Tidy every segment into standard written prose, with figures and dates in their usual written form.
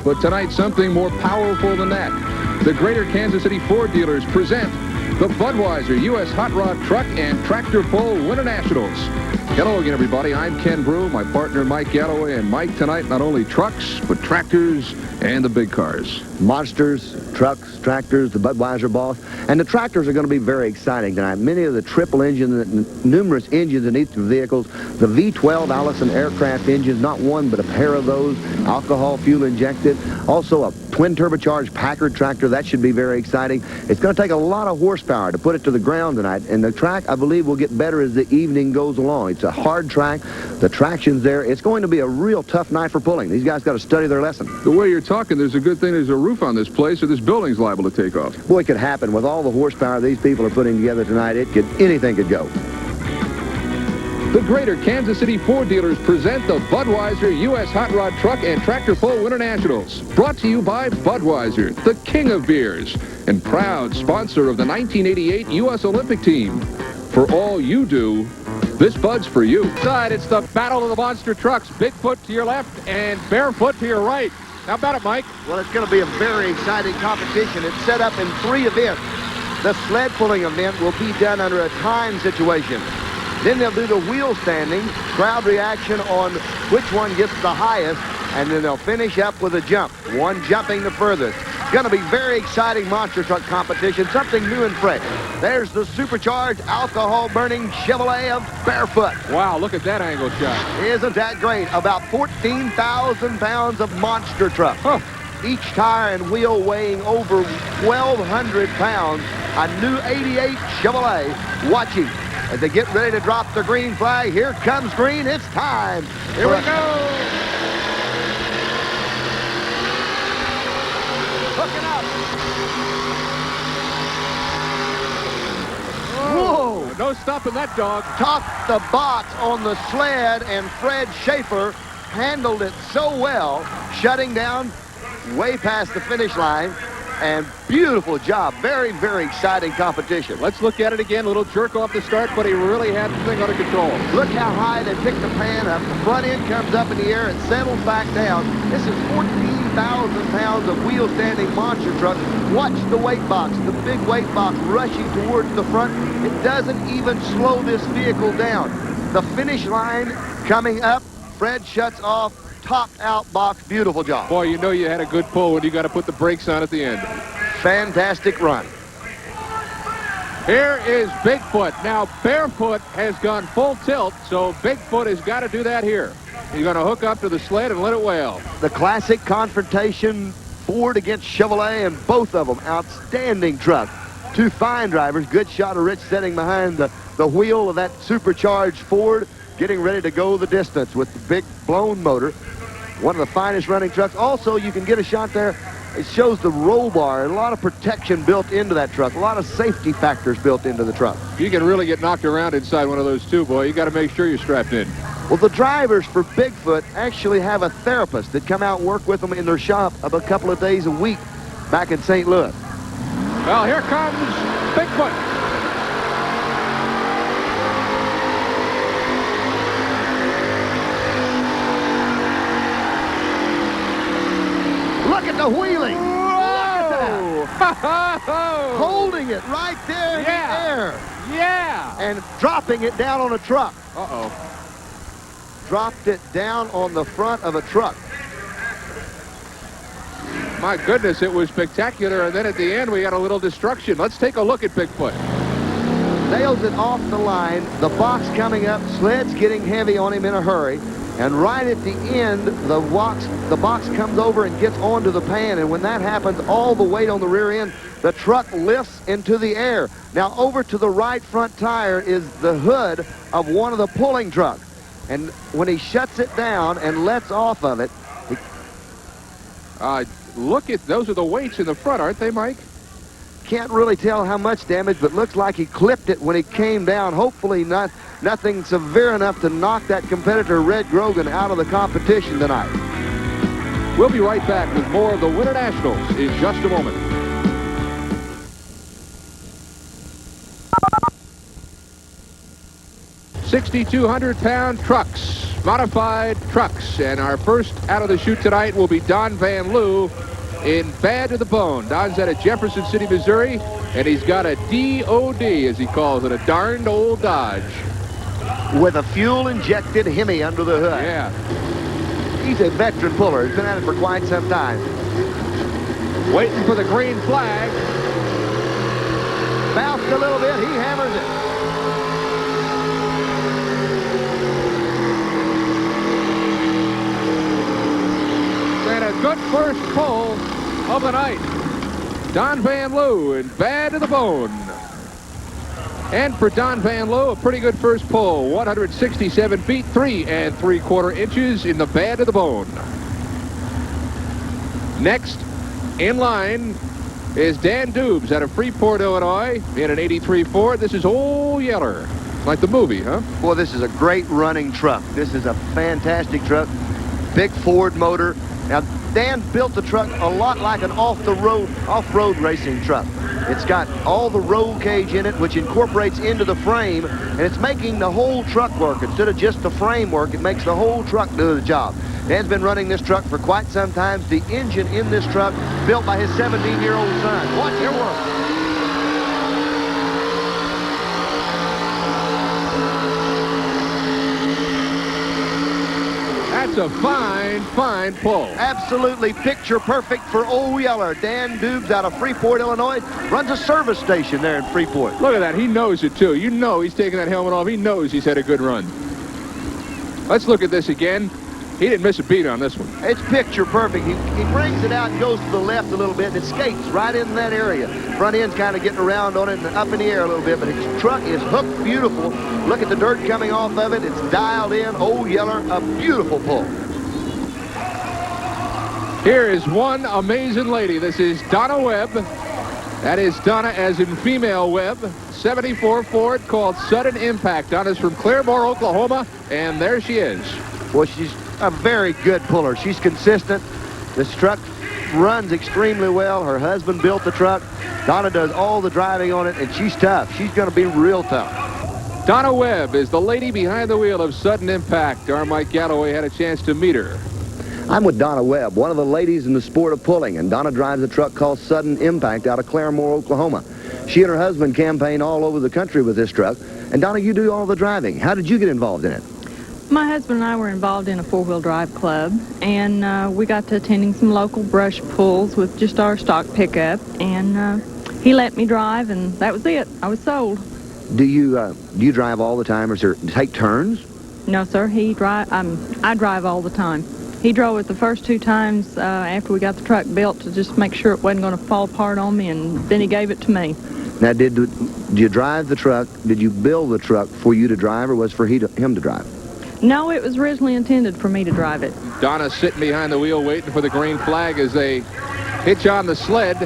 but tonight something more powerful than that. The Greater Kansas City Ford dealers present the Budweiser U.S. Hot Rod Truck and Tractor Pull Winter Nationals. Hello again, everybody. I'm Ken Brew, my partner Mike Galloway, and Mike, tonight not only trucks, but tractors and the big cars. Monsters, trucks, tractors, the Budweiser Boss. And the tractors are going to be very exciting tonight. Many of the triple engine, numerous engines in each of the vehicles. The V12 Allison aircraft engines, not one but a pair of those, alcohol fuel injected. Also a twin turbocharged Packard tractor. That should be very exciting. It's going to take a lot of horsepower to put it to the ground tonight. And the track, I believe, will get better as the evening goes along. It's a hard track. The traction's there. It's going to be a real tough night for pulling. These guys got to study their lesson. The way you're talking, there's a good thing there's a roof on this place, or this building's liable to take off. Boy, it could happen. With all the horsepower these people are putting together tonight, anything could go. The Greater Kansas City Ford dealers present the Budweiser U.S. Hot Rod Truck and Tractor Pull Winter Nationals. Brought to you by Budweiser, the king of beers, and proud sponsor of the 1988 U.S. Olympic team. For all you do, this Bud's for you. Side, it's the battle of the monster trucks. Bigfoot to your left and Barefoot to your right. How about it, Mike? Well, it's going to be a very exciting competition. It's set up in 3 events. The sled pulling event will be done under a time situation. Then they'll do the wheel standing, crowd reaction on which one gets the highest, and then they'll finish up with a jump, one jumping the furthest. It's going to be very exciting monster truck competition, something new and fresh. There's the supercharged, alcohol-burning Chevrolet of Barefoot. Wow, look at that angle shot. Isn't that great? About 14,000 pounds of monster truck. Huh. Each tire and wheel weighing over 1,200 pounds. A new 88 Chevrolet watching as they get ready to drop the green flag. Here comes green. It's time. Here we go. Hooking up. Whoa. No stopping that dog. Topped the box on the sled, and Fred Schaefer handled it so well, shutting down way past the finish line. And beautiful job. Very, very exciting competition. Let's look at it again. A little jerk off the start, but he really had the thing under control. Look how high they pick the pan up. The front end comes up in the air and settles back down. This is 14,000 pounds of wheel standing monster truck. Watch the weight box, the big weight box rushing towards the front. It doesn't even slow this vehicle down. The finish line coming up. Fred shuts off. Topped out box. Beautiful job. Boy, you know you had a good pull when you got to put the brakes on at the end. Fantastic run. Here is Bigfoot. Now, Barefoot has gone full tilt, so Bigfoot has got to do that here. He's going to hook up to the sled and let it wail. The classic confrontation, Ford against Chevrolet, and both of them outstanding truck. 2 fine drivers. Good shot of Rich sitting behind the wheel of that supercharged Ford, getting ready to go the distance with the big blown motor. One of the finest running trucks. Also, you can get a shot there. It shows the roll bar, and a lot of protection built into that truck. A lot of safety factors built into the truck. You can really get knocked around inside one of those too, boy. You got to make sure you're strapped in. Well, the drivers for Bigfoot actually have a therapist that come out and work with them in their shop a couple of days a week back in St. Louis. Well, here comes Bigfoot. Look at the wheeling. Whoa! Look at that. Holding it right there in the air. Yeah. And dropping it down on a truck. Uh-oh. Dropped it down on the front of a truck. My goodness, it was spectacular. And then at the end, we got a little destruction. Let's take a look at Bigfoot. Nails it off the line. The box coming up. Sled's getting heavy on him in a hurry. And right at the end, the box comes over and gets onto the pan. And when that happens, all the weight on the rear end, the truck lifts into the air. Now, over to the right front tire is the hood of one of the pulling trucks. And when he shuts it down and lets off of it, look at those are the weights in the front, aren't they, Mike? Can't really tell how much damage, but looks like he clipped it when he came down. Hopefully nothing severe enough to knock that competitor, Red Grogan, out of the competition tonight. We'll be right back with more of the Winter Nationals in just a moment. $6,200-pound trucks modified trucks. And our first out of the chute tonight will be Don Van Loo in Bad to the Bone. Don's out of Jefferson City, Missouri, and he's got a DOD, as he calls it, a darned old Dodge. With a fuel-injected Hemi under the hood. Yeah. He's a veteran puller. He's been at it for quite some time. Waiting for the green flag. Bounced a little bit. He hammers it. And a good first pull of the night. Don Van Loo in Bad to the Bone. And for Don Van Loo, a pretty good first pull. 167 feet, 3 3/4 inches in the Bad to the Bone. Next in line is Dan Dubes out of Freeport, Illinois, in an 83 Ford. This is Old Yeller. Like the movie, huh? Boy, this is a great running truck. This is a fantastic truck. Big Ford motor. Now, Dan built the truck a lot like an off-road racing truck. It's got all the roll cage in it, which incorporates into the frame, and it's making the whole truck work. Instead of just the frame work, it makes the whole truck do the job. Dan's been running this truck for quite some time. The engine in this truck, built by his 17-year-old son. Watch it work. That's a fine, fine pull. Absolutely picture perfect for Old Yeller. Dan Dubes out of Freeport, Illinois, runs a service station there in Freeport. Look at that. He knows it, too. You know he's taking that helmet off. He knows he's had a good run. Let's look at this again. He didn't miss a beat on this one. It's picture perfect. He brings it out and goes to the left a little bit, and it skates right in that area. Front end's kind of getting around on it and up in the air a little bit, but his truck is hooked beautiful. Look at the dirt coming off of it. It's dialed in. Old Yeller, a beautiful pull. Here is one amazing lady. This is Donna Webb. That is Donna as in female Webb. 74 Ford called Sudden Impact. Donna's from Claremore, Oklahoma, and there she is. Well, she's a very good puller. She's consistent. This truck runs extremely well. Her husband built the truck. Donna does all the driving on it, and she's tough. She's going to be real tough. Donna Webb is the lady behind the wheel of Sudden Impact. Our Mike Galloway had a chance to meet her. I'm with Donna Webb, one of the ladies in the sport of pulling, and Donna drives a truck called Sudden Impact out of Claremore, Oklahoma. She and her husband campaign all over the country with this truck. And Donna, you do all the driving. How did you get involved in it? My husband and I were involved in a four-wheel drive club, and we got to attending some local brush pulls with just our stock pickup, and he let me drive, and that was it. I was sold. Do you drive all the time, or take turns? No, sir. I drive all the time. He drove it the first 2 times after we got the truck built to just make sure it wasn't going to fall apart on me, and then he gave it to me. Now, did you drive the truck? Did you build the truck for you to drive, or was it for him to drive? No, it was originally intended for me to drive it. Donna's sitting behind the wheel waiting for the green flag as they hitch on the sled.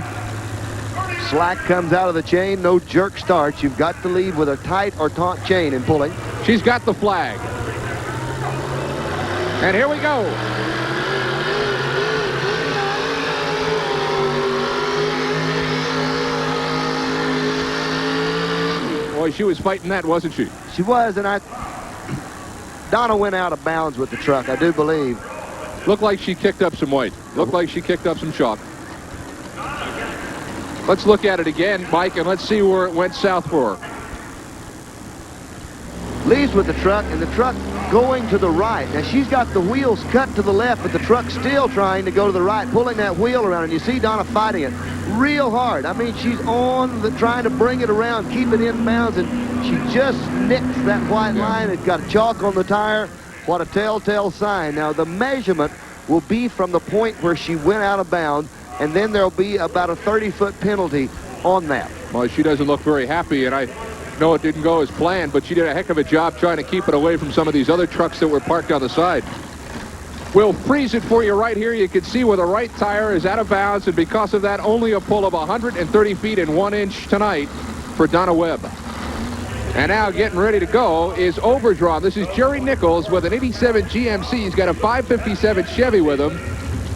Slack comes out of the chain, no jerk starts. You've got to lead with a tight or taut chain in pulling. She's got the flag. And here we go. Boy, she was fighting that, wasn't she? She was, and Donna went out of bounds with the truck, I do believe. Looked like she kicked up some weight. Looked like she kicked up some chalk. Let's look at it again, Mike, and let's see where it went south for her. Leaves with the truck, and the truck going to the right. Now, she's got the wheels cut to the left, but the truck's still trying to go to the right, pulling that wheel around, and you see Donna fighting it real hard. I mean, she's trying to bring it around, keep it in bounds, and she just nicks that white line. It's got chalk on the tire. What a telltale sign. Now, the measurement will be from the point where she went out of bounds, and then there'll be about a 30-foot penalty on that. Well, she doesn't look very happy, and I know it didn't go as planned, but she did a heck of a job trying to keep it away from some of these other trucks that were parked on the side. We'll freeze it for you right here. You can see where the right tire is out of bounds, and because of that, only a pull of 130 feet and 1 inch tonight for Donna Webb. And now getting ready to go is Overdrawn. This is Jerry Nichols with an 87 GMC. He's got a 557 Chevy with him.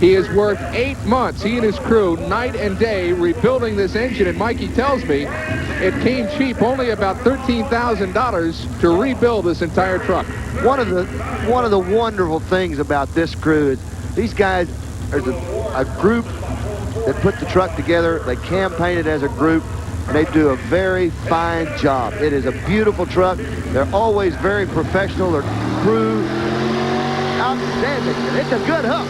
He has worked 8 months, he and his crew, night and day, rebuilding this engine. And Mikey tells me it came cheap, only about $13,000 to rebuild this entire truck. One of the wonderful things about this crew is these guys, there's a group that put the truck together. They campaign it as a group, and they do a very fine job. It is a beautiful truck. They're always very professional. Their crew, outstanding. And it's a good hook.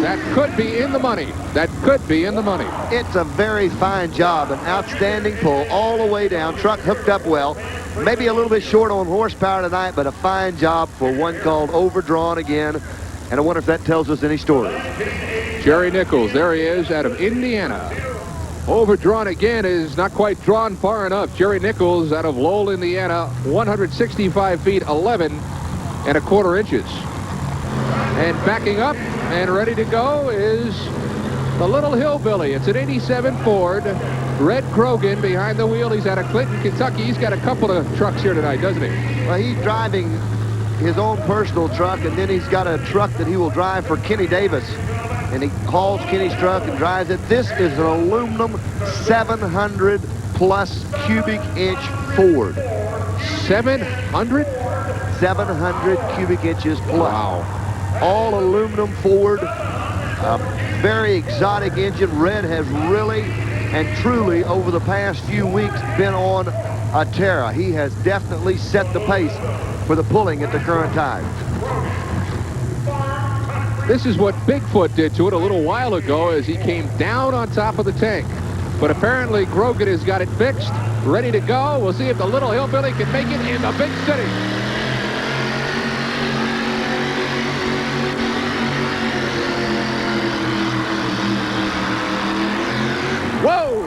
That could be in the money. That could be in the money. It's a very fine job, an outstanding pull all the way down. Truck hooked up well. Maybe a little bit short on horsepower tonight, but a fine job for one called Overdrawn again. And I wonder if that tells us any stories. Jerry Nichols, there he is out of Indiana. Overdrawn again is not quite drawn far enough. Jerry Nichols out of Lowell, Indiana, 165 feet, 11.25 inches. And backing up and ready to go is the little hillbilly. It's an 87 Ford. Red Grogan behind the wheel. He's out of Clinton, Kentucky. He's got a couple of trucks here tonight, doesn't he? Well, he's driving his own personal truck, and then he's got a truck that he will drive for Kenny Davis. And he hauls Kenny's truck and drives it. This is an aluminum 700 plus cubic inch Ford. 700? 700 cubic inches plus. Wow. All aluminum Ford. Very exotic engine. Red has really and truly over the past few weeks been on a tear. He has definitely set the pace for the pulling at the current time. This is what Bigfoot did to it a little while ago as he came down on top of the tank. But apparently Grogan has got it fixed, ready to go. We'll see if the little hillbilly can make it in the big city. Whoa!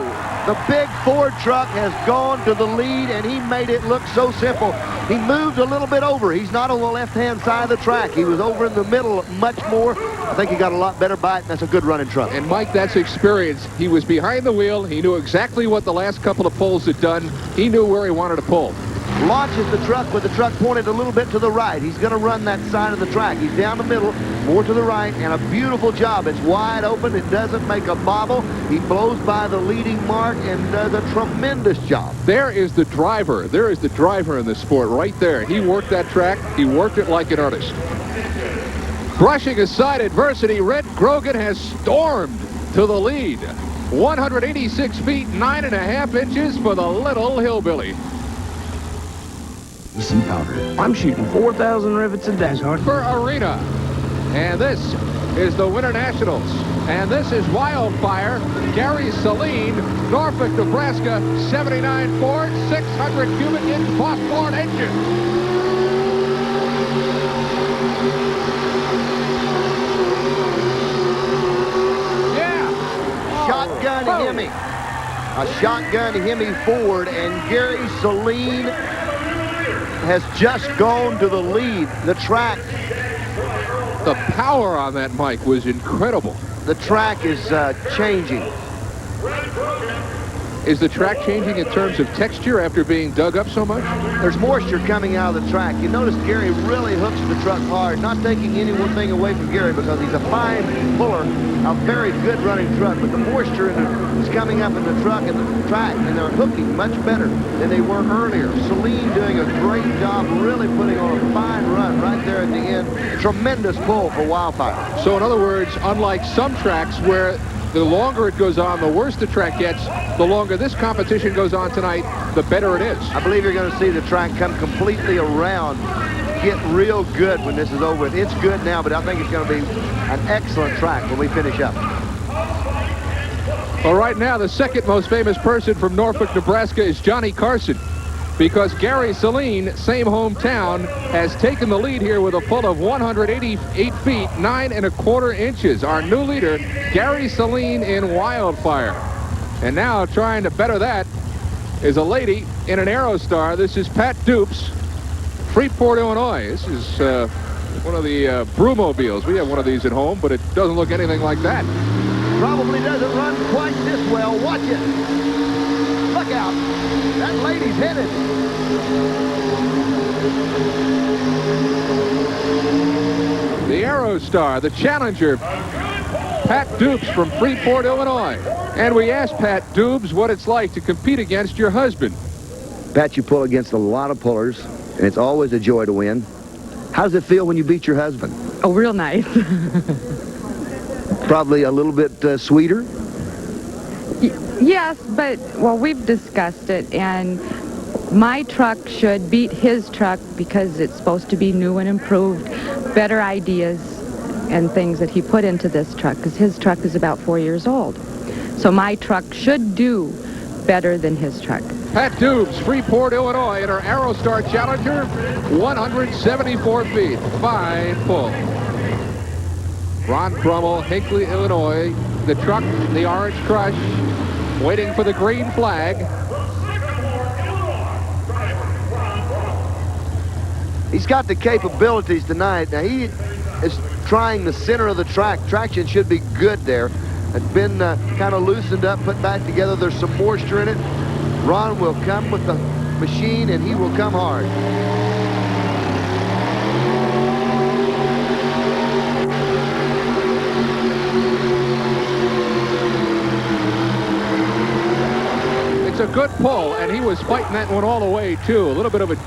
The big Ford truck has gone to the lead, and he made it look so simple. He moved a little bit over. He's not on the left-hand side of the track. He was over in the middle much more. I think he got a lot better bite, and that's a good running truck. And Mike, that's experience. He was behind the wheel. He knew exactly what the last couple of pulls had done. He knew where he wanted to pull. Launches the truck with the truck pointed a little bit to the right. He's going to run that side of the track. He's down the middle, more to the right, and a beautiful job. It's wide open. It doesn't make a bobble. He blows by the leading mark and does a tremendous job. There is the driver. There is the driver in this sport right there. He worked that track. He worked it like an artist. Brushing aside adversity, Red Grogan has stormed to the lead. 186 feet, 9.5 inches for the little hillbilly. Powder. I'm shooting 4,000 rivets a day. For Arena. And this is the Winter Nationals. And this is Wildfire. Gary Saline, Norfolk, Nebraska, 79 Ford, 600 cubic inch Phosphor engine. Yeah. Shotgun Hemi. A shotgun Hemi Ford, and Gary Saline has just gone to the lead. The track. The power on that, Mike, was incredible. The track is changing. Is the track changing in terms of texture after being dug up so much? There's moisture coming out of the track. You notice Gary really hooks the truck hard, not taking any one thing away from Gary because he's a fine puller, a very good running truck, but the moisture is coming up in the truck and the track, and they're hooking much better than they were earlier. Saline doing a great job, really putting on a fine run right there at the end. Tremendous pull for Wildfire. So in other words, unlike some tracks where the longer it goes on, the worse the track gets, the longer this competition goes on tonight, the better it is. I believe you're going to see the track come completely around, get real good when this is over with. It's good now, but I think it's going to be an excellent track when we finish up. Well, right now, the second most famous person from Norfolk, Nebraska is Johnny Carson, because Gary Saline, same hometown, has taken the lead here with a pull of 188 feet, 9.25 inches. Our new leader, Gary Saline in Wildfire. And now trying to better that is a lady in an Aerostar. This is Pat Dupes, Freeport, Illinois. This is one of the Brewmobiles. We have one of these at home, but it doesn't look anything like that. Probably doesn't run quite this well. Watch it. Look out. That lady's headed. The Aerostar, the challenger, Pat Dubes from Freeport, Illinois. And we asked Pat Dubes what it's like to compete against your husband. Pat, you pull against a lot of pullers, and it's always a joy to win. How does it feel when you beat your husband? Oh, real nice. Probably a little bit sweeter? Yes, but, well, we've discussed it, and my truck should beat his truck because it's supposed to be new and improved, better ideas and things that he put into this truck, because his truck is about 4 years old. So my truck should do better than his truck. Pat Dubes, Freeport, Illinois, in her Aerostar Challenger, 174 feet. Fine pull. Ron Brummel, Hinckley, Illinois. The truck, the Orange Crush, waiting for the green flag. He's got the capabilities tonight. Now, he is trying the center of the track. Traction should be good there. It's been kind of loosened up, put back together. There's some moisture in it. Ron will come with the machine, and he will come hard. It's a good pull, and he was fighting that one all the way, too. A little bit of a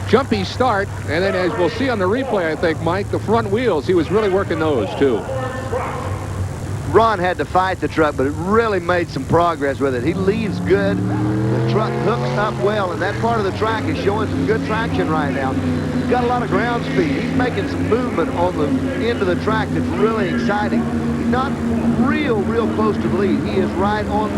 jumpy start, and then as we'll see on the replay, I think, Mike, the front wheels, he was really working those, too. Ron had to fight the truck, but it really made some progress with it. He leaves good. The truck hooks up well, and that part of the track is showing some good traction right now. He's got a lot of ground speed. He's making some movement on the end of the track that's really exciting. He's not real close to the lead. He is right on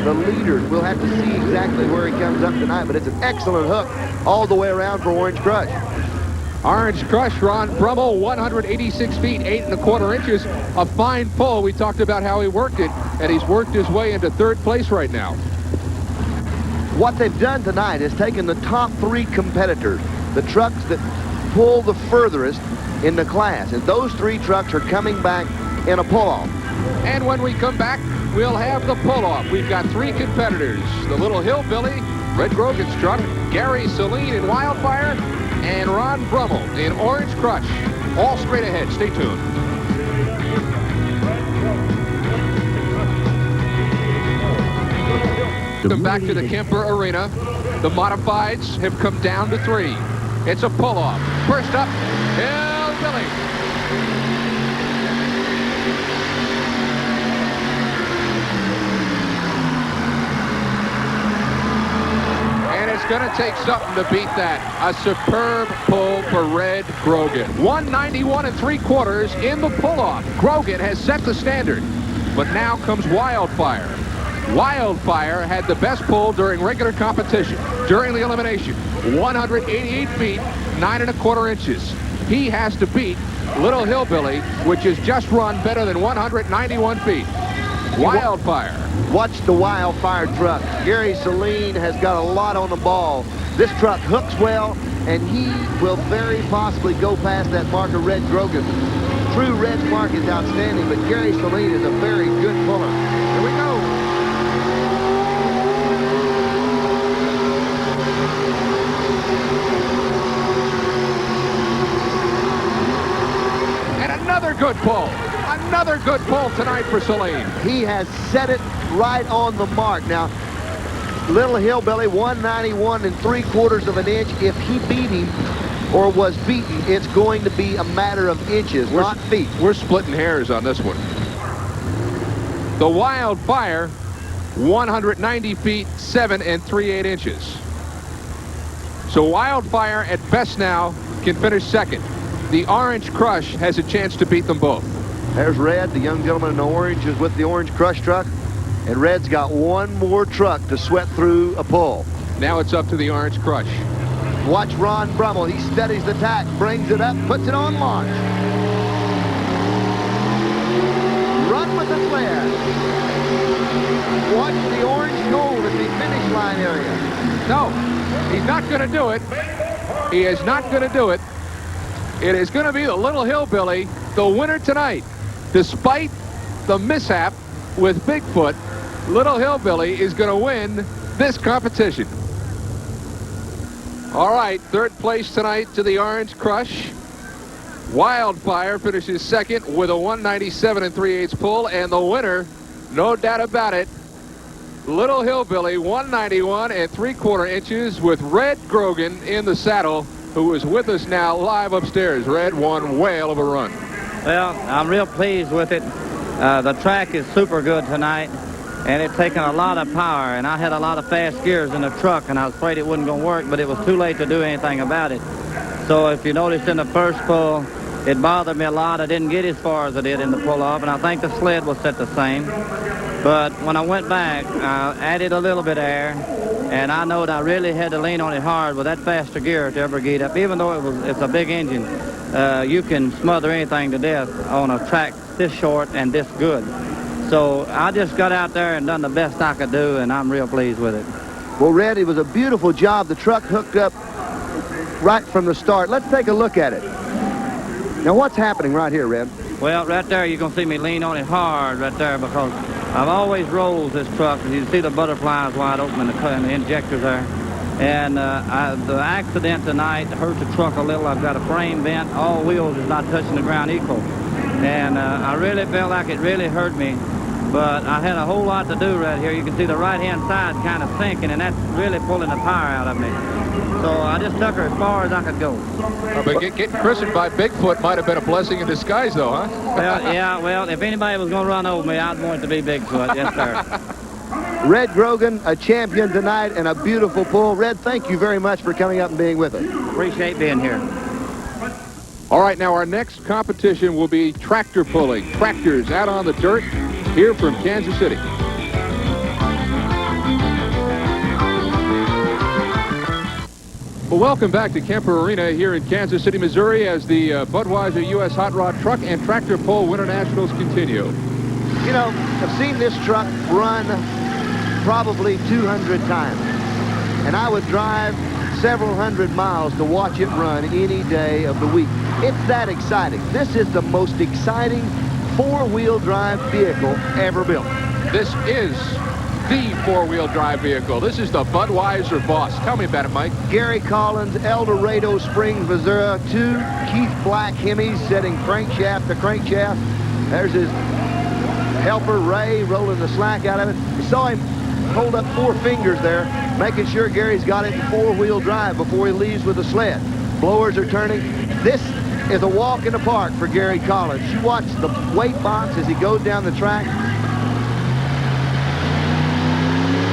the leader. We'll have to see exactly where he comes up tonight, but it's an excellent hook all the way around for Orange Crush. Orange Crush, Ron Brummel, 186 feet, 8 1/4 inches. A fine pull. We talked about how he worked it, and he's worked his way into third place right now. What they've done tonight is taken the top 3 competitors, the trucks that pull the furthest in the class, and those 3 trucks are coming back in a pull-off. And when we come back, we'll have the pull-off. We've got 3 competitors, the Little Hillbilly, Red Grogan's truck, Gary Saline in Wildfire, and Ron Brummel in Orange Crush. All straight ahead. Stay tuned. Welcome back to the Kemper Arena. The modifieds have come down to 3. It's a pull-off. First up, Hillbilly. And it's going to take something to beat that. A superb pull for Red Grogan. 191 3/4 in the pull-off. Grogan has set the standard. But now comes Wildfire. Wildfire had the best pull during regular competition, during the elimination. 188 feet, 9 1/4 inches. He has to beat Little Hillbilly, which has just run better than 191 feet. Wildfire. Watch the Wildfire truck. Gary Saline has got a lot on the ball. This truck hooks well, and he will very possibly go past that marker, Red Grogan. True Red's mark is outstanding, but Gary Saline is a very good puller. Here we go. Another good pull. Another good pull tonight for Saline. He has set it right on the mark. Now, Little Hillbilly, 191 3/4 of an inch. If he beat him or was beaten, it's going to be a matter of inches, not feet. We're splitting hairs on this one. The Wildfire, 190 feet, 7 3/8 inches. So Wildfire at best now can finish second. The Orange Crush has a chance to beat them both. There's Red, the young gentleman in the orange is with the Orange Crush truck. And Red's got one more truck to sweat through a pull. Now it's up to the Orange Crush. Watch Ron Brummel. He steadies the tack, brings it up, puts it on launch. Run with the flare. Watch the orange gold at the finish line area. No, he's not going to do it. He is not going to do it. It is going to be the Little Hillbilly, the winner tonight. Despite the mishap with Bigfoot, Little Hillbilly is going to win this competition. All right, third place tonight to the Orange Crush. Wildfire finishes second with a 197 3/8 pull, and the winner, no doubt about it, Little Hillbilly, 191 3/4 inches with Red Grogan in the saddle, who is with us now live upstairs. Red, one whale of a run. Well, I'm real pleased with it. The track is super good tonight, and it's taken a lot of power, and I had a lot of fast gears in the truck, and I was afraid it wasn't going to work, but it was too late to do anything about it. So if you noticed in the first pull, it bothered me a lot. I didn't get as far as I did in the pull-off, and I think the sled was set the same. But when I went back, I added a little bit of air, and I know that I really had to lean on it hard with that faster gear to ever get up. Even though it's a big engine, you can smother anything to death on a track this short and this good. So I just got out there and done the best I could do, and I'm real pleased with it. Well, Red, it was a beautiful job. The truck hooked up right from the start. Let's take a look at it. Now, what's happening right here, Red? Well, right there, you're going to see me lean on it hard right there, because I've always rolled this truck. You see the butterflies wide open and the injectors there. And the accident tonight hurt the truck a little. I've got a frame bent. All wheels is not touching the ground equal. And I really felt like it really hurt me. But I had a whole lot to do right here. You can see the right-hand side kind of sinking, and that's really pulling the power out of me. So I just took her as far as I could go. But getting christened by Bigfoot might have been a blessing in disguise, though, huh? Well, yeah, well, if anybody was going to run over me, I'd want it to be Bigfoot. Yes, sir. Red Grogan, a champion tonight, and a beautiful pull. Red, thank you very much for coming up and being with us. Appreciate being here. All right, now our next competition will be tractor pulling. Tractors out on the dirt here from Kansas City. Well, welcome back to Kemper Arena here in Kansas City, Missouri, as the Budweiser U.S. Hot Rod Truck and Tractor Pull Winter Nationals continue. You know, I've seen this truck run probably 200 times, and I would drive several hundred miles to watch it run any day of the week. It's that exciting. This is the most exciting four-wheel drive vehicle ever built. This is the four-wheel drive vehicle. This is the Budweiser Boss. Tell me about it, Mike. Gary Collins, El Dorado Springs, Missouri. Two Keith Black Hemis setting crankshaft to crankshaft. There's his helper, Ray, rolling the slack out of it. You saw him hold up 4 fingers there, making sure Gary's got it in four-wheel drive before he leaves with the sled. Blowers are turning. This is a walk in the park for Gary Collins. You watch the weight box as he goes down the track.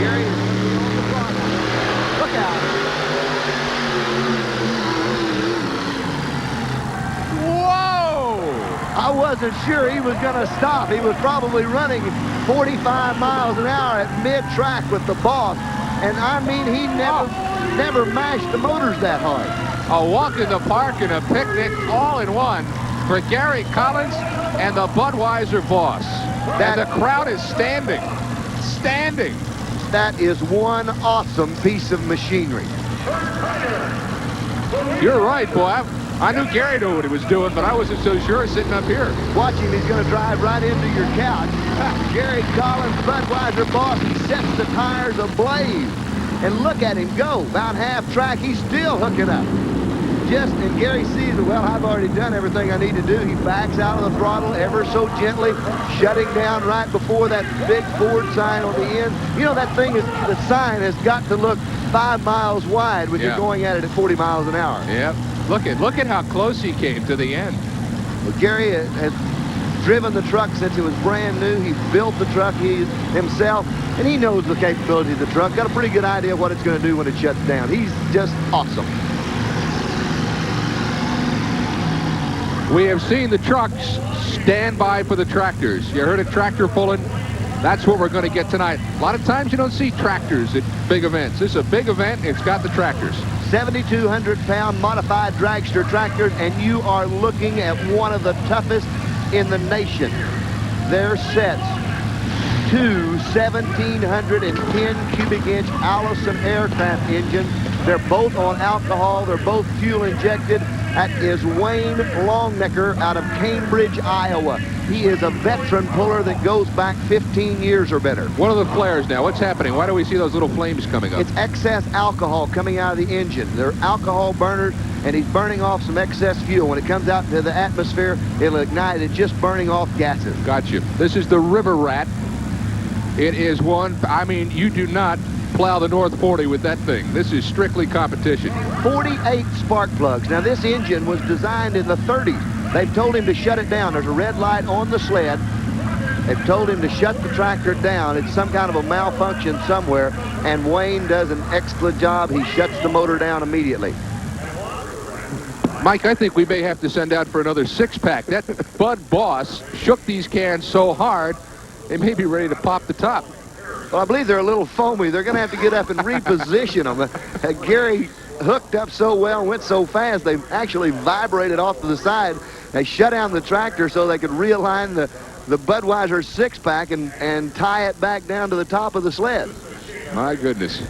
Gary is on the front. Look out. Whoa! I wasn't sure he was going to stop. He was probably running 45 miles an hour at mid-track with the Boss. And I mean, he never mashed the motors that hard. A walk in the park and a picnic all in one for Gary Collins and the Budweiser Boss. And the crowd is standing. Standing. That is one awesome piece of machinery. You're right, boy. I knew Gary knew what he was doing, but I wasn't so sure sitting up here. Watch him. He's going to drive right into your couch. Gary Collins, Budweiser Boss. He sets the tires ablaze. And look at him go. About half track, he's still hooking up. And Gary sees it. Well, I've already done everything I need to do. He backs out of the throttle ever so gently, shutting down right before that big Ford sign on the end. You know, that thing is, the sign has got to look 5 miles wide when you're going at it at 40 miles an hour. Yep. Look at how close he came to the end. Well, Gary has driven the truck since it was brand new. He built the truck himself, and he knows the capability of the truck. Got a pretty good idea of what it's going to do when it shuts down. He's just awesome. We have seen the trucks stand by for the tractors. You heard a tractor pulling? That's what we're going to get tonight. A lot of times you don't see tractors at big events. This is a big event. It's got the tractors. 7,200-pound modified dragster tractors, and you are looking at one of the toughest in the nation. Their sets, 2 1,710 cubic inch Allison aircraft engines. They're both on alcohol. They're both fuel injected. That is Wayne Longnecker out of Cambridge, Iowa. He is a veteran puller that goes back 15 years or better. What are the flares now? What's happening? Why do we see those little flames coming up? It's excess alcohol coming out of the engine. They're alcohol burners, and he's burning off some excess fuel. When it comes out into the atmosphere, it'll ignite. It's just burning off gases. Gotcha. This is the River Rat. It is one, I mean, you do not plow the North 40 with that thing. This is strictly competition. 48 spark plugs. Now, this engine was designed in the 30s. They've told him to shut it down. There's a red light on the sled. They've told him to shut the tractor down. It's some kind of a malfunction somewhere, and Wayne does an excellent job. He shuts the motor down immediately. Mike, I think we may have to send out for another six-pack. That Bud Boss shook these cans so hard, they may be ready to pop the top. Well, I believe they're a little foamy. They're going to have to get up and reposition them. Gary hooked up so well, went so fast, they actually vibrated off to the side. They shut down the tractor so they could realign the Budweiser six-pack and tie it back down to the top of the sled. My goodness.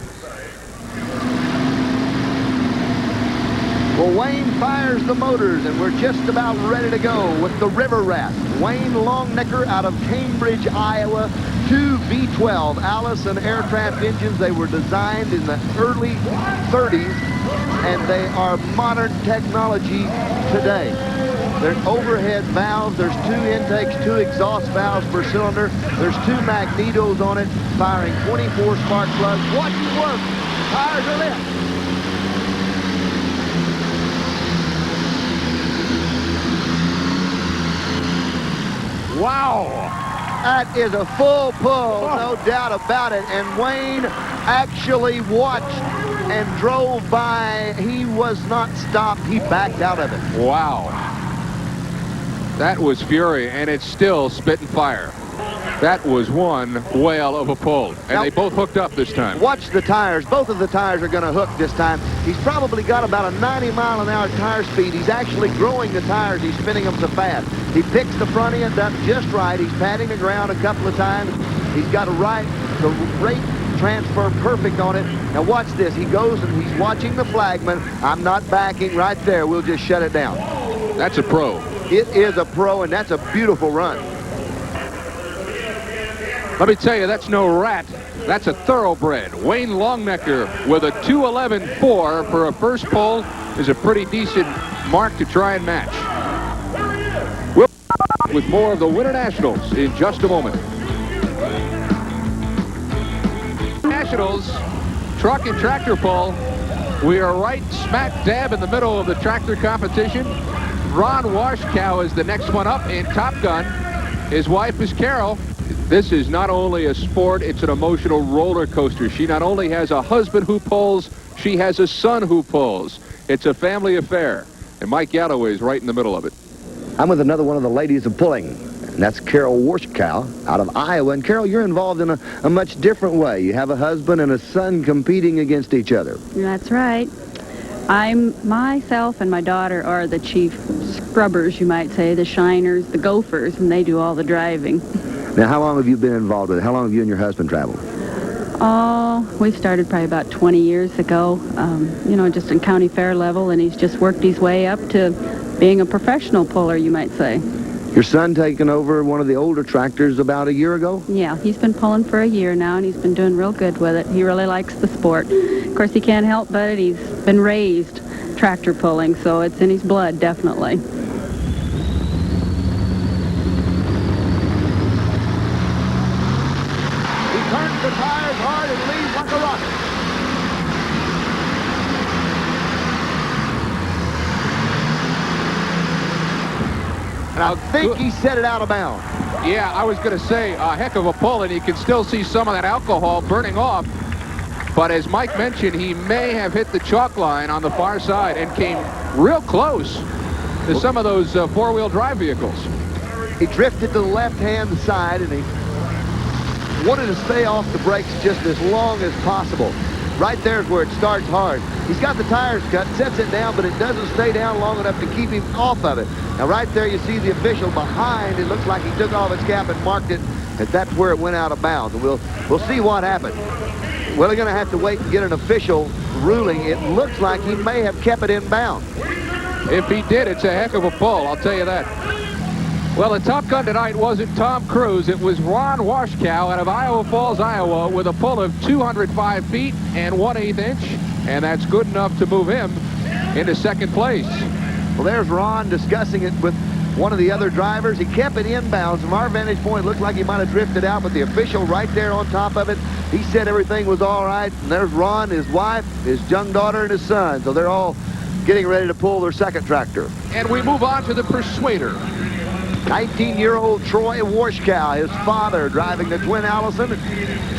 Well, Wayne fires the motors, and we're just about ready to go with the River Rat. Wayne Longnecker out of Cambridge, Iowa. 2 V12 Allison aircraft engines. They were designed in the early 30s, and they are modern technology today. There's overhead valves. There's 2 intakes, 2 exhaust valves per cylinder. There's 2 magnetos on it, firing 24 spark plugs. Watch it work. Tires are lit. Wow. That is a full pull, no doubt about it. And Wayne actually watched and drove by. He was not stopped. He backed out of it. Wow. That was fury, and it's still spitting fire. That was one whale of a pull. And now, they both hooked up this time. Watch the tires. Both of the tires are going to hook this time. He's probably got about a 90-mile-an-hour tire speed. He's actually growing the tires. He's spinning them so fast. He picks the front end up just right. He's patting the ground a couple of times. He's got the rate transfer perfect on it. Now watch this. He goes and he's watching the flagman. I'm not backing right there. We'll just shut it down. That's a pro. It is a pro, and that's a beautiful run. Let me tell you, that's no rat. That's a thoroughbred. Wayne Longnecker with a 2:11.4 for a first pull is a pretty decent mark to try and match. We'll with more of the Winter Nationals in just a moment. Nationals, truck and tractor pull. We are right smack dab in the middle of the tractor competition. Ron Warskow is the next one up in Top Gun. His wife is Carol. This is not only a sport, it's an emotional roller coaster. She not only has a husband who pulls, she has a son who pulls. It's a family affair. And Mike Galloway is right in the middle of it. I'm with another one of the ladies of pulling, and that's Carol Warskow out of Iowa. And Carol, you're involved in a much different way. You have a husband and a son competing against each other. That's right. Myself and my daughter are the chief scrubbers, you might say, the shiners, the gophers, and they do all the driving. Now, how long have you been involved with it? How long have you and your husband traveled? Oh, we started probably about 20 years ago, you know, just in county fair level, and he's just worked his way up to being a professional puller, you might say. Your son taking over one of the older tractors about a year ago? Yeah, he's been pulling for a year now, and he's been doing real good with it. He really likes the sport. Of course, he can't help but it. He's been raised tractor pulling, so it's in his blood, definitely. Turns the tires hard and leaves like a rocket. And I think he set it out of bounds. Yeah, I was going to say a heck of a pull, and you can still see some of that alcohol burning off. But as Mike mentioned, he may have hit the chalk line on the far side and came real close to some of those four-wheel drive vehicles. He drifted to the left-hand side, and he wanted to stay off the brakes just as long as possible. Right there is where it starts hard. He's got the tires cut, sets it down, but it doesn't stay down long enough to keep him off of it. Now right there you see the official behind. It looks like he took off his cap and marked it, and that's where it went out of bounds. And we'll see what happened. We're going to have to wait and get an official ruling. It looks like he may have kept it in bounds. If he did, it's a heck of a pull, I'll tell you that. Well, the top gun tonight wasn't Tom Cruise. It was Ron Warskow out of Iowa Falls, Iowa, with a pull of 205 feet and 1/8 inch, and that's good enough to move him into second place. Well, there's Ron discussing it with one of the other drivers. He kept it inbounds. From our vantage point, it looked like he might have drifted out, but the official right there on top of it, he said everything was all right. And there's Ron, his wife, his young daughter, and his son. So they're all getting ready to pull their second tractor. And we move on to the Persuader. 19-year-old Troy Warskow, his father, driving the twin Allison.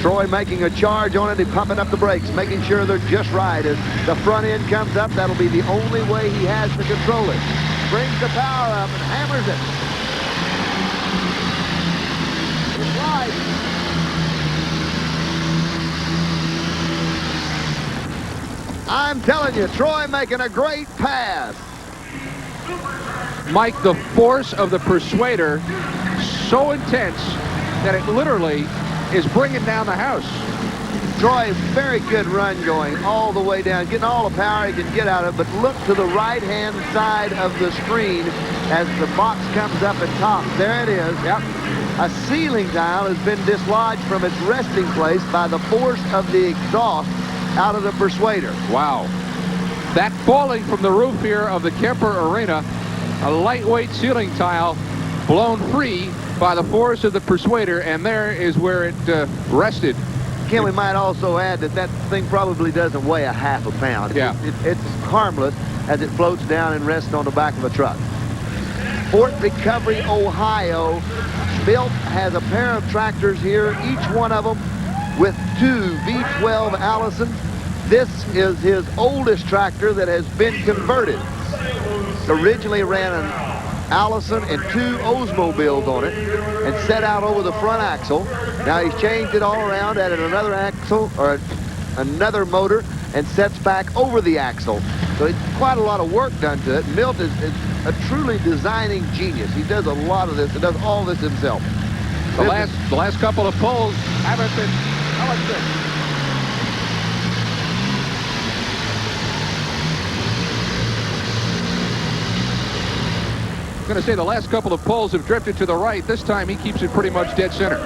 Troy making a charge on it and pumping up the brakes, making sure they're just right. As the front end comes up, that'll be the only way he has to control it. Brings the power up and hammers it. It's right. I'm telling you, Troy making a great pass. Mike, the force of the Persuader so intense that it literally is bringing down the house. Troy, very good run going all the way down, getting all the power he can get out of it, but look to the right-hand side of the screen as the box comes up at top. There it is. Yep. A ceiling tile has been dislodged from its resting place by the force of the exhaust out of the Persuader. Wow. That falling from the roof here of the Kemper Arena, a lightweight ceiling tile blown free by the force of the Persuader, and there is where it rested. Ken, we might also add that that thing probably doesn't weigh a half a pound. Yeah. It's harmless as it floats down and rests on the back of a truck. Fort Recovery, Ohio. Milt has a pair of tractors here, each one of them with 2 V12 Allisons. This is his oldest tractor that has been converted. Originally ran an Allison and 2 Oldsmobiles on it and set out over the front axle. Now he's changed it all around, added another axle or another motor, and sets back over the axle. So it's quite a lot of work done to it. Milt is a truly designing genius. He does a lot of this and does all this himself. The last couple of pulls haven't been. How much this? I'm going to say the last couple of pulls have drifted to the right. This time he keeps it pretty much dead center.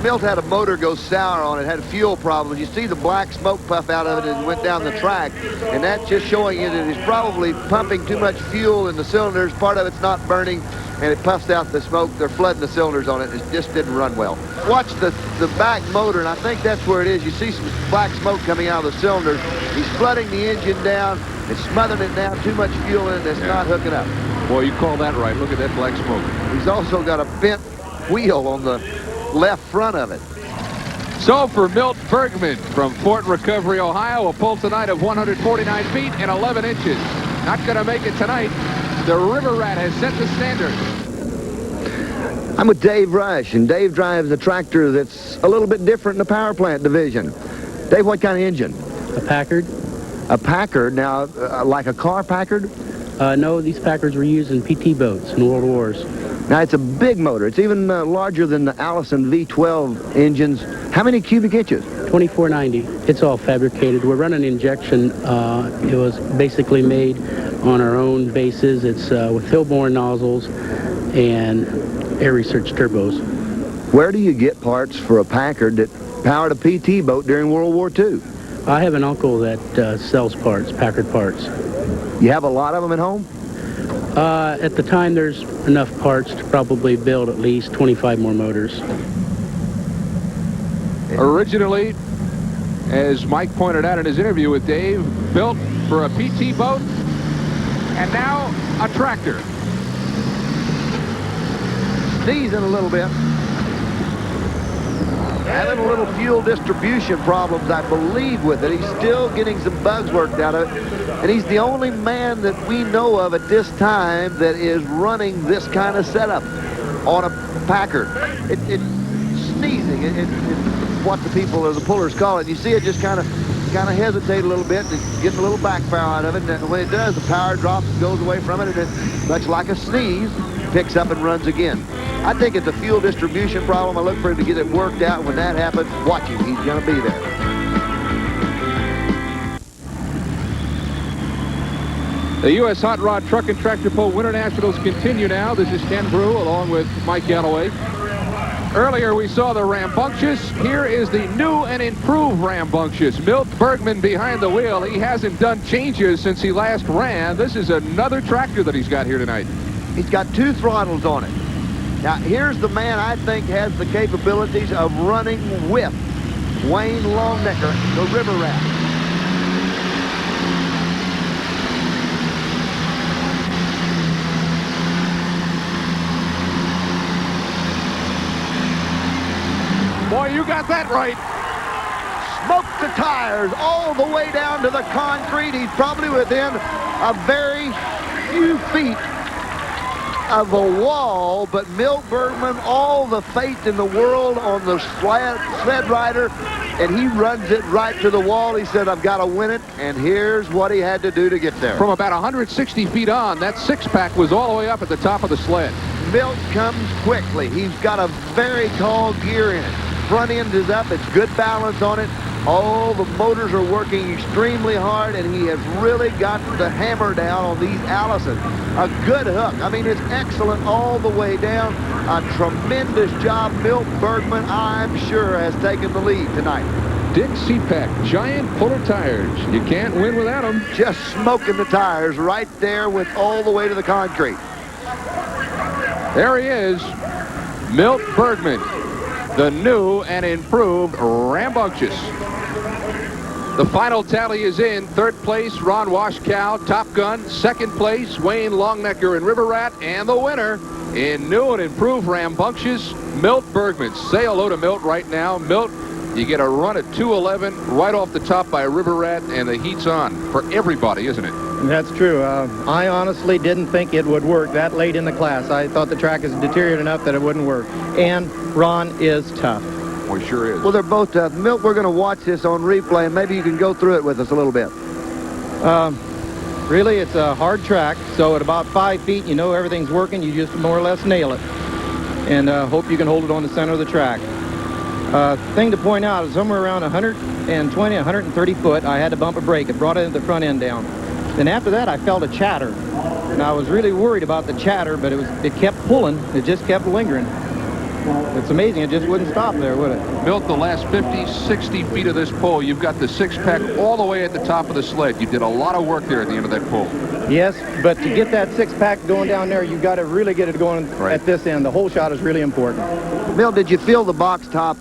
Milt had a motor go sour on it, had fuel problems. You see the black smoke puff out of it as it went down the track, and that's just showing you that he's probably pumping too much fuel in the cylinders. Part of it's not burning, and it puffs out the smoke. They're flooding the cylinders on it. It just didn't run well. Watch the back motor, and I think that's where it is. You see some black smoke coming out of the cylinders. He's flooding the engine down and smothering it down. Too much fuel in it that's not hooking up. Boy, you call that right. Look at that black smoke. He's also got a bent wheel on the left front of it. So for Milkbergman from Fort Recovery, Ohio, a pull tonight of 149 feet and 11 inches. Not going to make it tonight. The River Rat has set the standard. I'm with Dave Rush, and Dave drives a tractor that's a little bit different in the power plant division. Dave, what kind of engine? A Packard. A Packard. Now, like a car Packard? No, these Packards were used in PT boats in World Wars. Now, it's a big motor. It's even larger than the Allison V12 engines. How many cubic inches? 2490. It's all fabricated. We're running injection. It was basically made on our own bases. It's with Hillborn nozzles and air research turbos. Where do you get parts for a Packard that powered a PT boat during World War II? I have an uncle that sells parts, Packard parts. You have a lot of them at home? At the time, there's enough parts to probably build at least 25 more motors. Originally, as Mike pointed out in his interview with Dave, built for a PT boat, and now a tractor. Sneezing a little bit. Having a little fuel distribution problems, I believe, with it. He's still getting some bugs worked out of it. And he's the only man that we know of at this time that is running this kind of setup on a Packard. It's sneezing. It's what the people or the pullers call it. You see it just kind of hesitate a little bit. It's getting a little backfire out of it. And when it does, the power drops and goes away from it. And it's much like a sneeze, picks up and runs again. I think it's a fuel distribution problem. I look for him to get it worked out. When that happens, watch him. He's going to be there. The U.S. Hot Rod Truck and Tractor Pull Winter Nationals continue now. This is Ken Brew along with Mike Galloway. Earlier we saw the Rambunctious. Here is the new and improved Rambunctious. Milkbergman behind the wheel. He hasn't done changes since he last ran. This is another tractor that he's got here tonight. He's got 2 throttles on it. Now, here's the man I think has the capabilities of running with Wayne Longnecker, the River Rat. Boy, you got that right. Smoked the tires all the way down to the concrete. He's probably within a very few feet of a wall, but Milkbergman, all the faith in the world on the sled rider, and he runs it right to the wall. He said, I've got to win it, and here's what he had to do to get there. From about 160 feet on, that 6-pack was all the way up at the top of the sled. Milk comes quickly. He's got a very tall gear in it. Front end is up. It's good balance on it. All the motors are working extremely hard, and he has really got the hammer down on these Allison. A good hook. I mean, it's excellent all the way down. A tremendous job. Milkbergman, I'm sure, has taken the lead tonight. Dick C-Pack, giant puller tires. You can't win without them. Just smoking the tires right there with all the way to the concrete. There he is, Milkbergman, the new and improved Rambunctious. The final tally is in. 3rd place, Ron Warskow, Top Gun. 2nd place, Wayne Longnecker and River Rat. And the winner in new and improved Rambunctious, Milkbergman. Say hello to Milt right now. Milt, you get a run at 2:11 right off the top by River Rat, and the heat's on for everybody, isn't it? That's true. I honestly didn't think it would work that late in the class. I thought the track is deteriorated enough that it wouldn't work. And Ron is tough. Well, he sure is. Well, they're both tough. Milt, we're going to watch this on replay, and maybe you can go through it with us a little bit. Really, it's a hard track, so at about 5 feet, you know everything's working. You just more or less nail it. And hope you can hold it on the center of the track. Thing to point out is somewhere around 120, 130 foot, I had to bump a brake. It brought the front end down. Then after that, I felt a chatter. And I was really worried about the chatter, but it kept pulling. It just kept lingering. It's amazing. It just wouldn't stop there, would it? Milt, the last 50, 60 feet of this pole, you've got the 6-pack all the way at the top of the sled. You did a lot of work there at the end of that pole. Yes, but to get that 6-pack going down there, you've got to really get it going at this end. The whole shot is really important. Milt, did you feel the box top?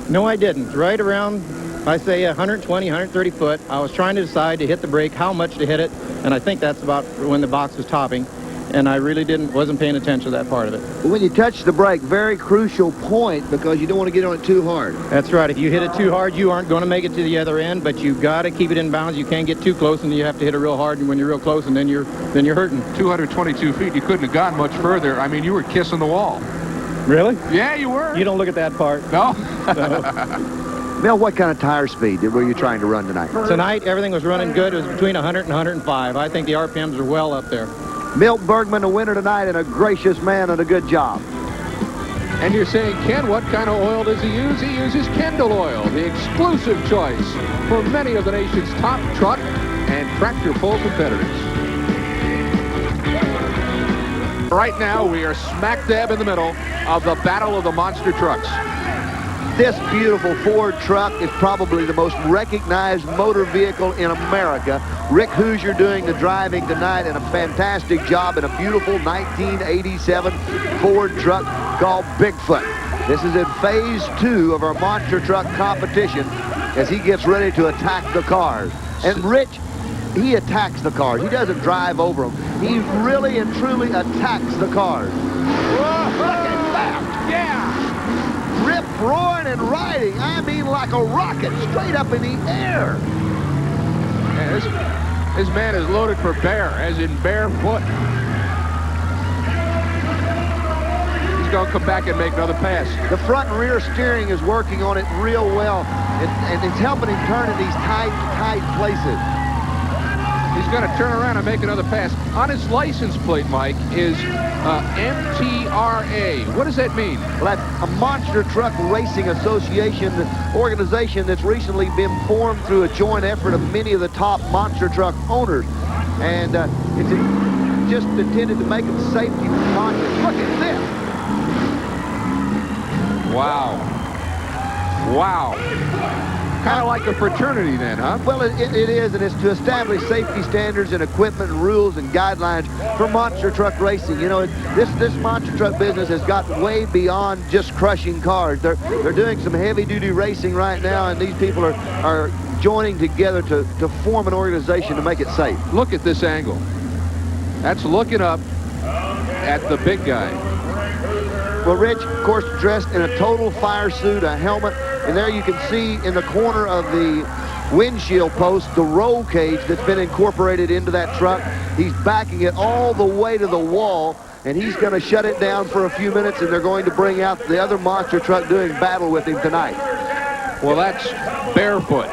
No, I didn't. Right around, I say 120, 130 foot. I was trying to decide to hit the brake, how much to hit it, and I think that's about when the box was topping. And I really wasn't paying attention to that part of it. When you touch the brake, very crucial point, because you don't want to get on it too hard. That's right. If you hit it too hard, you aren't going to make it to the other end, but you've got to keep it in bounds. You can't get too close, and you have to hit it real hard, and when you're real close, and then you're hurting. 222 feet, you couldn't have gone much further. I mean, you were kissing the wall. Really? Yeah, you were. You don't look at that part. No? Mel, what kind of tire speed were you trying to run tonight? Tonight, everything was running good. It was between 100 and 105. I think the RPMs are well up there. Milkbergman, the winner tonight, and a gracious man and a good job. And you're saying, Ken, what kind of oil does he use? He uses Kendall oil, the exclusive choice for many of the nation's top truck and tractor pull competitors. Right now, we are smack dab in the middle of the battle of the monster trucks. This beautiful Ford truck is probably the most recognized motor vehicle in America. Rick Hoosier doing the driving tonight, and a fantastic job in a beautiful 1987 Ford truck called Bigfoot. This is in phase 2 of our monster truck competition as he gets ready to attack the cars. And Rich, he attacks the cars. He doesn't drive over them. He really and truly attacks the cars. Whoa, look at that! Yeah! Rip roaring and riding. I mean, like a rocket, straight up in the air. Yeah, this man is loaded for bear, as in barefoot. He's going to come back and make another pass. The front and rear steering is working on it real well, and it's helping him turn in these tight places. He's going to turn around and make another pass. On his license plate, Mike, is MTRA. What does that mean? Well, that's a Monster Truck Racing Association, the organization that's recently been formed through a joint effort of many of the top monster truck owners. and it's just intended to make them safety conscious. Look at this. Wow. Wow. Kind of like a fraternity then, huh? Well, it is, and it's to establish safety standards and equipment and rules and guidelines for monster truck racing. You know, this monster truck business has gotten way beyond just crushing cars. They're doing some heavy-duty racing right now, and these people are joining together to form an organization to make it safe. Look at this angle. That's looking up at the big guy. Well, Rich, of course, dressed in a total fire suit, a helmet, and there you can see in the corner of the windshield post the roll cage that's been incorporated into that truck. He's backing it all the way to the wall, and he's going to shut it down for a few minutes, and they're going to bring out the other monster truck doing battle with him tonight. Well, that's barefoot.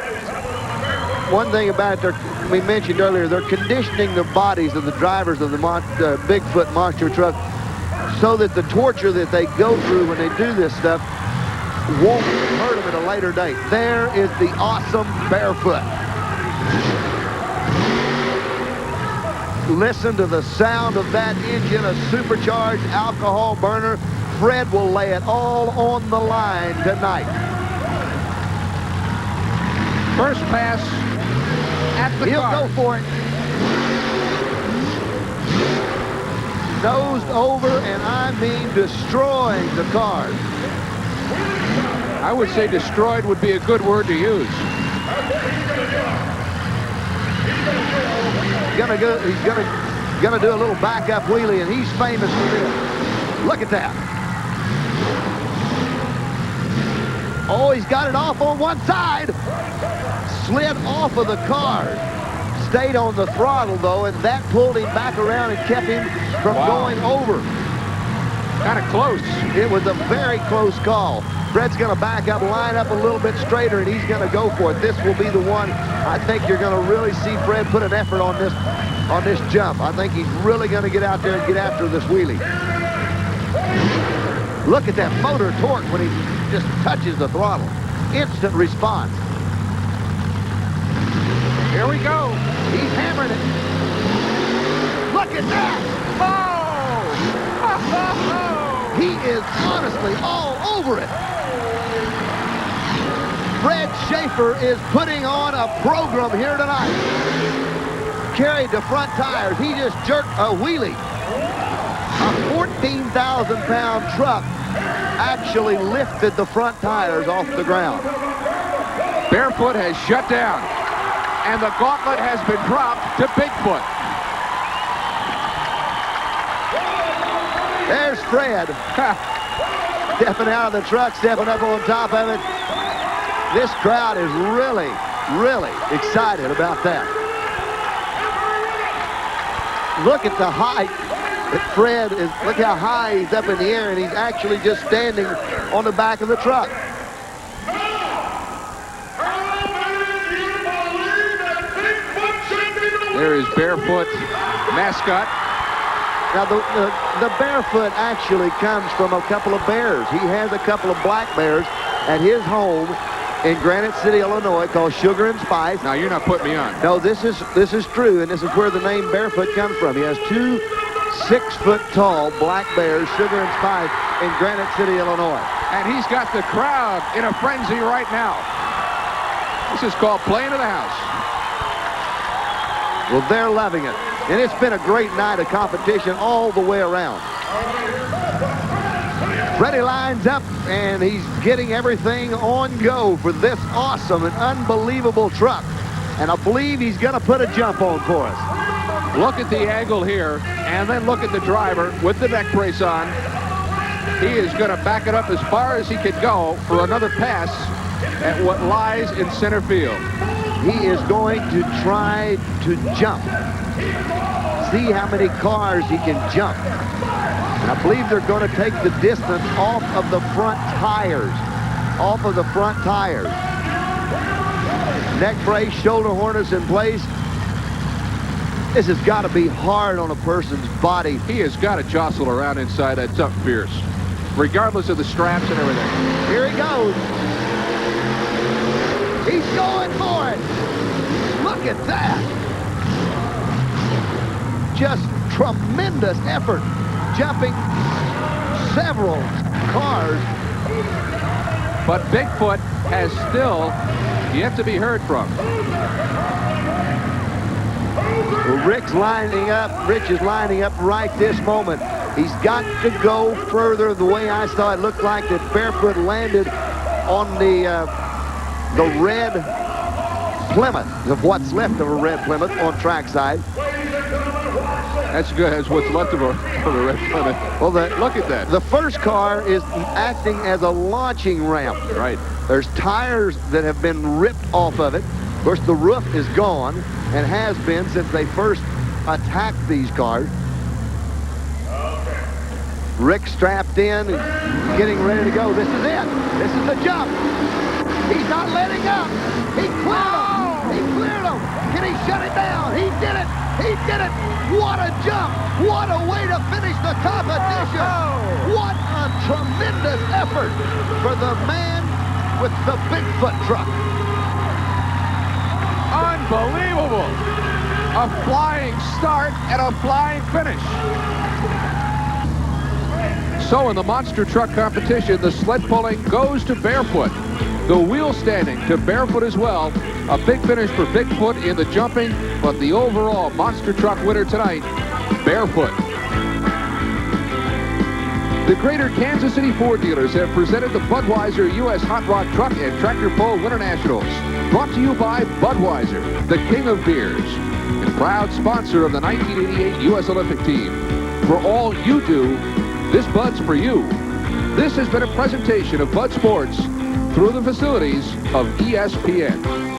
One thing about it, we mentioned earlier, they're conditioning the bodies of the drivers of the Bigfoot monster truck so that the torture that they go through when they do this stuff won't hurt them at a later date. There is the awesome Barefoot. Listen to the sound of that engine, a supercharged alcohol burner. Fred will lay it all on the line tonight. First pass at the He'll car. go for it. Nosed over, and I mean destroying the car. I would say destroyed would be a good word to use. He's gonna do a little backup wheelie, and he's famous for this. Look at that. Oh, he's got it off on one side. Slid off of the car. Stayed on the throttle, though, and that pulled him back around and kept him from going over. Kind of close. It was a very close call. Fred's going to back up, line up a little bit straighter, and he's going to go for it. This will be the one I think you're going to really see Fred put an effort on this jump. I think he's really going to get out there and get after this wheelie. Look at that motor torque when he just touches the throttle. Instant response. Here we go. He's hammering it. Look at that. Oh! He is honestly all over it. Fred Schaefer is putting on a program here tonight. Carried the front tires. He just jerked a wheelie. A 14,000-pound truck actually lifted the front tires off the ground. Barefoot has shut down, and the gauntlet has been dropped to Bigfoot. There's Fred. Stepping out of the truck, stepping up on top of it. This crowd is really, really excited about that. Look at the height that Fred is. Look how high he's up in the air, and he's actually just standing on the back of the truck. There is Barefoot mascot. Now, the Barefoot actually comes from a couple of bears. He has a couple of black bears at his home in Granite City, Illinois, called Sugar and Spice. Now, you're not putting me on. No, this is true, and this is where the name Barefoot comes from. He has two 6-foot-tall black bears, Sugar and Spice, in Granite City, Illinois. And he's got the crowd in a frenzy right now. This is called playing to the house. Well, they're loving it. And it's been a great night of competition all the way around. Freddie lines up, and he's getting everything on go for this awesome and unbelievable truck. And I believe he's going to put a jump on for us. Look at the angle here, and then look at the driver with the neck brace on. He is going to back it up as far as he can go for another pass at what lies in center field. He is going to try to jump. See how many cars he can jump. And I believe they're going to take the distance off of the front tires. Off of the front tires. Neck brace, shoulder harness in place. This has got to be hard on a person's body. He has got to jostle around inside that tough Fierce, regardless of the straps and everything. Here he goes. He's going for it. Look at that. just tremendous effort, jumping several cars. But Bigfoot has still yet to be heard from. Rick's lining up. Rich is lining up right this moment. He's got to go further. The way I saw it, looked like that Barefoot landed on the red Plymouth, of what's left of a red Plymouth on trackside. That's good. That's what's left of a red Plymouth. Well, look at that. The first car is acting as a launching ramp. Right. There's tires that have been ripped off of it. Of course, the roof is gone and has been since they first attacked these cars. Rick strapped in and getting ready to go. This is it. This is the jump. He's not letting up. He cleared him. He cleared him. Can he shut it down? He did it. He did it. What a jump. What a way to finish the competition. What a tremendous effort for the man with the Bigfoot truck. Unbelievable. A flying start and a flying finish. So in the monster truck competition, the sled pulling goes to Barefoot. The wheel standing to Barefoot as well. A big finish for Bigfoot in the jumping, but the overall monster truck winner tonight, Barefoot. The Greater Kansas City Ford dealers have presented the Budweiser U.S. Hot Rod Truck and Tractor Pull Winter Nationals. Brought to you by Budweiser, the king of beers, and proud sponsor of the 1988 U.S. Olympic team. For all you do, this Bud's for you. This has been a presentation of Bud Sports through the facilities of ESPN.